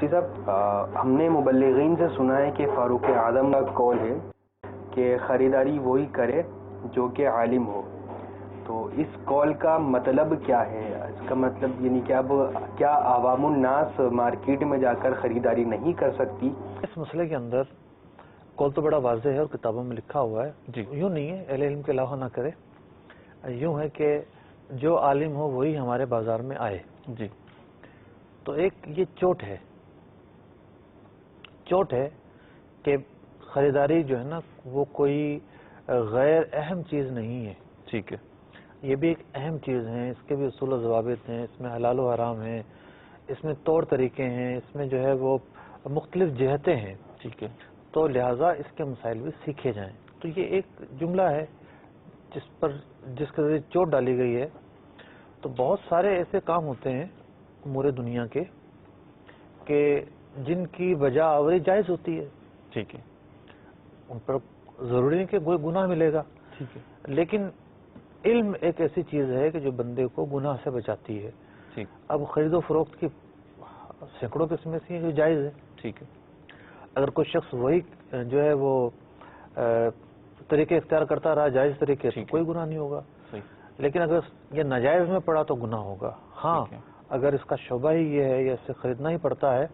مفتی صاحب، ہم نے مبلغین سے سنا ہے کہ فاروق اعظم کا قول ہے کہ خریداری وہی کرے جو کہ عالم ہو، تو اس قول کا مطلب کیا ہے؟ اس کا مطلب یعنی کہ اب کیا عوام الناس مارکیٹ میں جا کر خریداری نہیں کر سکتی؟ اس مسئلے کے اندر قول تو بڑا واضح ہے اور کتابوں میں لکھا ہوا ہے جی. یوں نہیں ہے اہل علم کے علاوہ نہ کرے، یوں ہے کہ جو عالم ہو وہی ہمارے بازار میں آئے جی. تو ایک یہ چوٹ ہے کہ خریداری جو ہے نا وہ کوئی غیر اہم چیز نہیں ہے. ٹھیک ہے، یہ بھی ایک اہم چیز ہے، اس کے بھی اصول و ضوابط ہیں، اس میں حلال و حرام ہیں، اس میں طور طریقے ہیں، اس میں جو ہے وہ مختلف جہتیں ہیں. ٹھیک ہے، تو لہٰذا اس کے مسائل بھی سیکھے جائیں. تو یہ ایک جملہ ہے جس کے ذریعے چوٹ ڈالی گئی ہے. تو بہت سارے ایسے کام ہوتے ہیں امور دنیا کے کہ جن کی وجہ آوری جائز ہوتی ہے. ٹھیک ہے، ان پر ضروری نہیں کہ کوئی گناہ ملے گا. ٹھیک ہے، لیکن علم ایک ایسی چیز ہے کہ جو بندے کو گناہ سے بچاتی ہے. ٹھیک، اب خرید و فروخت کی سینکڑوں قسمیں ایسی ہیں جو جائز ہے. ٹھیک ہے، اگر کوئی شخص وہی جو ہے وہ طریقے اختیار کرتا رہا جائز طریقے سے، کوئی گناہ نہیں ہوگا. لیکن اگر یہ ناجائز میں پڑا تو گناہ ہوگا. ہاں، اگر اس کا شعبہ ہی یہ ہے یا اس سے خریدنا ہی پڑتا ہے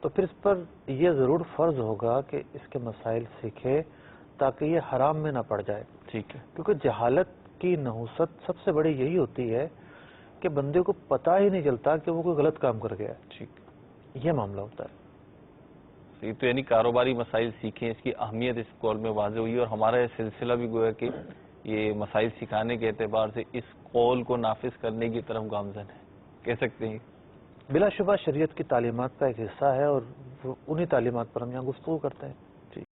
تو پھر اس پر یہ ضرور فرض ہوگا کہ اس کے مسائل سیکھے تاکہ یہ حرام میں نہ پڑ جائے. ٹھیک ہے، کیونکہ جہالت کی نحوست سب سے بڑی یہی ہوتی ہے کہ بندے کو پتہ ہی نہیں چلتا کہ وہ کوئی غلط کام کر گیا. ٹھیک، یہ معاملہ ہوتا ہے. تو یعنی کاروباری مسائل سیکھیں، اس کی اہمیت اس قول میں واضح ہوئی، اور ہمارا یہ سلسلہ بھی گویا کہ یہ مسائل سکھانے کے اعتبار سے اس قول کو نافذ کرنے کی طرف گامزن ہے، کہہ سکتے ہیں. بلا شبہ شریعت کی تعلیمات کا ایک حصہ ہے اور انہی تعلیمات پر ہم یہاں گفتگو کرتے ہیں.